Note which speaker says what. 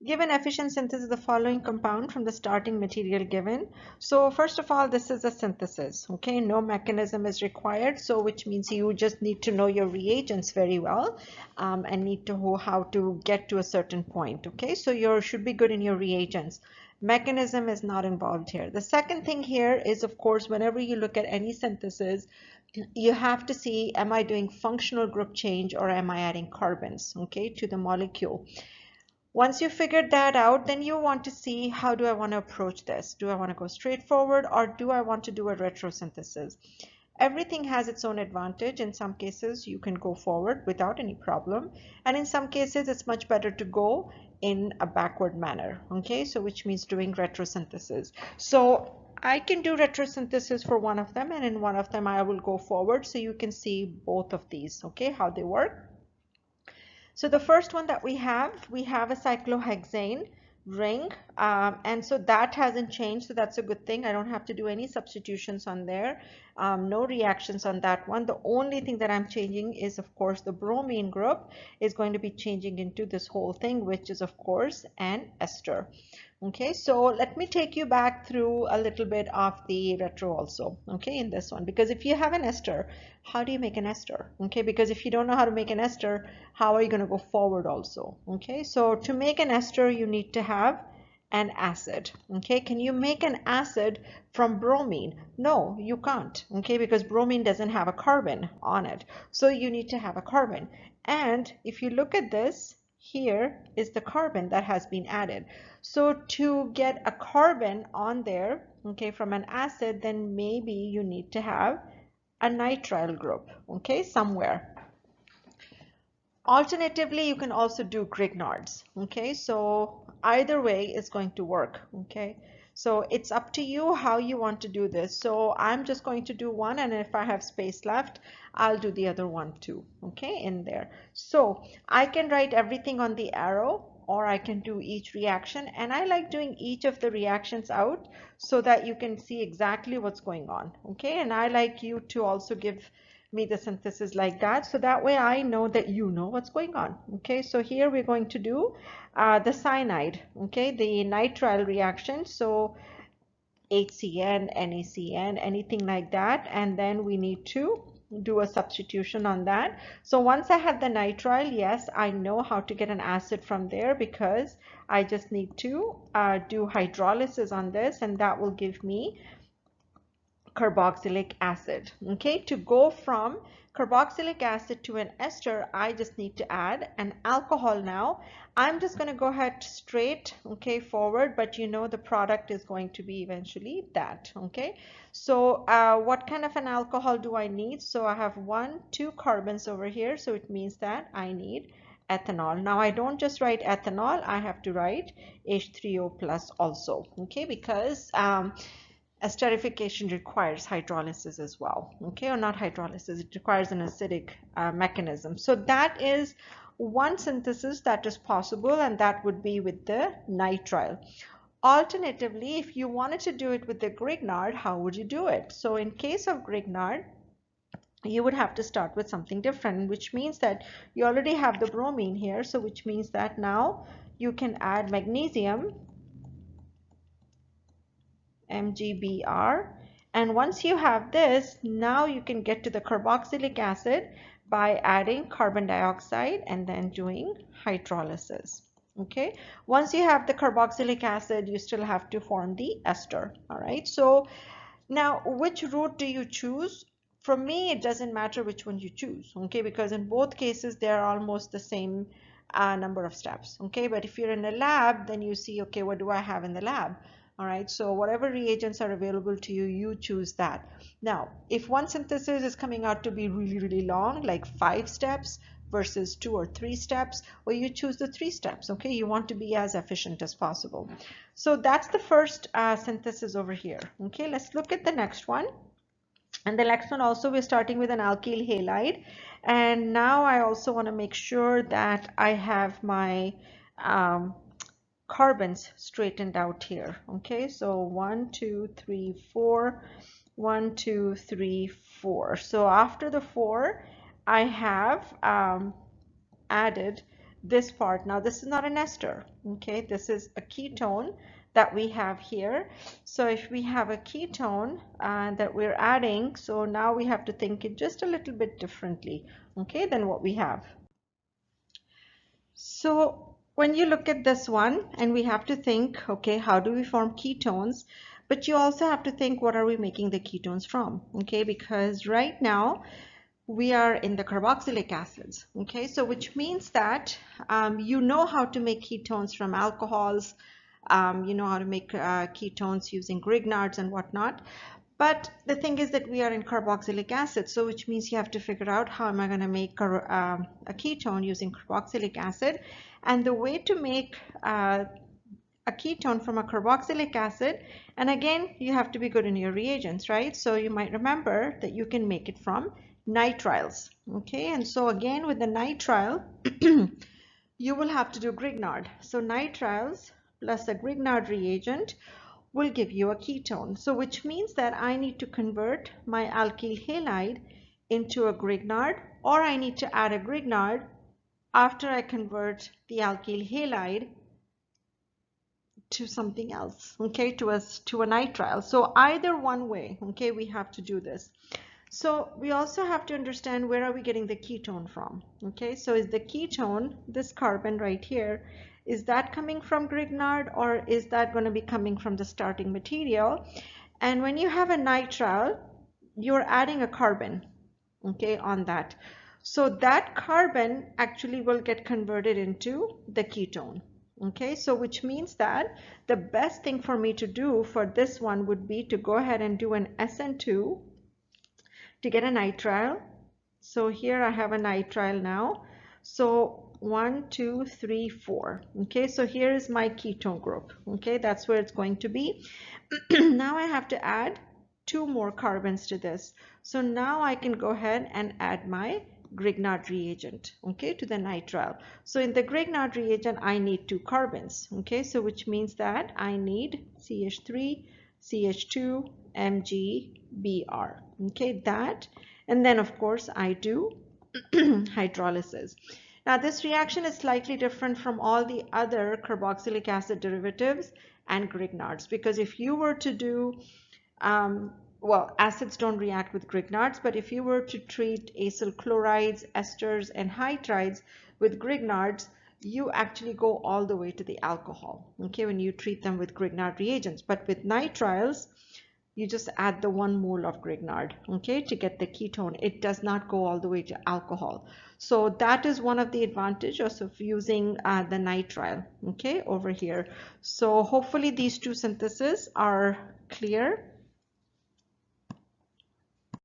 Speaker 1: Given efficient synthesis of the following compound from the starting material given. So first of all, this is a synthesis, okay? No mechanism is required, so which means you just need to know your reagents very well and need to know how to get to a certain point, okay? So you should be good in your reagents. Mechanism is not involved here. The second thing here is, of course, whenever you look at any synthesis, you have to see, am I doing functional group change or am I adding carbons, okay, to the molecule? Once you figured that out, then you want to see, how do I want to approach this? Do I want to go straight forward or do I want to do a retrosynthesis? Everything has its own advantage. In some cases, you can go forward without any problem. And in some cases, it's much better to go in a backward manner. Okay, so which means doing retrosynthesis. So I can do retrosynthesis for one of them, and in one of them, I will go forward. So you can see both of these, okay, how they work. So the first one that we have a cyclohexane ring, and so that hasn't changed, so that's a good thing. I don't have to do any substitutions on there, no reactions on that one. The only thing that I'm changing is, of course, the bromine group is going to be changing into this whole thing, which is, of course, an ester. Okay, so let me take you back through a little bit of the retro also, okay, in this one, because if you have an ester, how do you make an ester? Okay, because if you don't know how to make an ester, how are you going to go forward also? Okay, so to make an ester, you need to have an acid. Okay, can you make an acid from bromine? No, you can't. Okay, because bromine doesn't have a carbon on it. So you need to have a carbon. And if you look at this, here is the carbon that has been added. So to get a carbon on there, okay, from an acid, then maybe you need to have a nitrile group, okay, somewhere. Alternatively, you can also do Grignards, okay, so either way is going to work, okay. So it's up to you how you want to do this. So I'm just going to do one, and if I have space left, I'll do the other one too, okay, in there. So I can write everything on the arrow, or I can do each reaction, and I like doing each of the reactions out so that you can see exactly what's going on, okay. And I like you to also give me the synthesis like that, so that way I know that you know what's going on, okay. So here we're going to do the cyanide, okay, the nitrile reaction, so HCN, NaCN, anything like that, and then we need to do a substitution on that. So once I have the nitrile, yes, I know how to get an acid from there, because I just need to do hydrolysis on this, and that will give me carboxylic acid. Okay, to go from carboxylic acid to an ester, I just need to add an alcohol now. I'm just going to go ahead straight, okay, forward, but you know the product is going to be eventually that, okay. So what kind of an alcohol do I need? So I have 2 carbons over here, so it means that I need ethanol. Now I don't just write ethanol, I have to write H3O plus also, okay, because esterification requires hydrolysis as well, okay, or not hydrolysis, it requires an acidic mechanism. So that is one synthesis that is possible, and that would be with the nitrile. Alternatively, if you wanted to do it with the Grignard, how would you do it? So in case of Grignard, you would have to start with something different, which means that you already have the bromine here, so which means that now you can add magnesium, MgBr, and once you have this, now you can get to the carboxylic acid by adding carbon dioxide and then doing hydrolysis. Okay, once you have the carboxylic acid, you still have to form the ester. All right, so now which route do you choose? For me, it doesn't matter which one you choose, okay, because in both cases they're almost the same number of steps, okay. But if you're in a lab, then you see, okay, what do I have in the lab? All right, so whatever reagents are available to you, you choose that. Now, if one synthesis is coming out to be really, really long, like 5 steps versus 2 or 3 steps, well, you choose the 3 steps, okay? You want to be as efficient as possible. So that's the first synthesis over here, okay? Let's look at the next one. And the next one also, we're starting with an alkyl halide. And now I also want to make sure that I have my carbons straightened out here, okay. So 1 2 3 4, 1 2 3 4. So after the 4, I have added this part. Now this is not an ester, okay? This is a ketone that we have here. So if we have a ketone that we're adding, so now we have to think it just a little bit differently, okay, than what we have. So when you look at this one, and we have to think, okay, how do we form ketones? But you also have to think, what are we making the ketones from? Okay, because right now we are in the carboxylic acids. Okay, so which means that you know how to make ketones from alcohols, you know how to make ketones using Grignards and whatnot. But the thing is that we are in carboxylic acid, so which means you have to figure out how am I going to make a ketone using carboxylic acid. And the way to make a ketone from a carboxylic acid, and again, you have to be good in your reagents, right? So you might remember that you can make it from nitriles, okay? And so again, with the nitrile, you will have to do Grignard. So nitriles plus a Grignard reagent will give you a ketone. So which means that I need to convert my alkyl halide into a Grignard, or I need to add a Grignard after I convert the alkyl halide to something else, okay, to a nitrile. So either one way, okay, we have to do this. So we also have to understand, where are we getting the ketone from? Okay, so is the ketone, this carbon right here, is that coming from Grignard, or is that going to be coming from the starting material? And when you have a nitrile, you're adding a carbon, okay, on that. So that carbon actually will get converted into the ketone. Okay, so which means that the best thing for me to do for this one would be to go ahead and do an SN2 to get a nitrile. So here I have a nitrile now. So 1, 2, 3, 4. Okay, so here is my ketone group. Okay, that's where it's going to be. Now I have to add 2 more carbons to this. So now I can go ahead and add my Grignard reagent, okay, to the nitrile. So in the Grignard reagent, I need 2 carbons, okay, so which means that I need CH3, CH2, MgBr, okay, that, and then of course I do hydrolysis. Now this reaction is slightly different from all the other carboxylic acid derivatives and Grignards, because if you were to do well, acids don't react with Grignards, but if you were to treat acyl chlorides, esters, and hydrides with Grignards, you actually go all the way to the alcohol, okay, when you treat them with Grignard reagents. But with nitriles, you just add the 1 mole of Grignard, okay, to get the ketone. It does not go all the way to alcohol. So that is one of the advantages of using the nitrile, okay, over here. So hopefully these two syntheses are clear.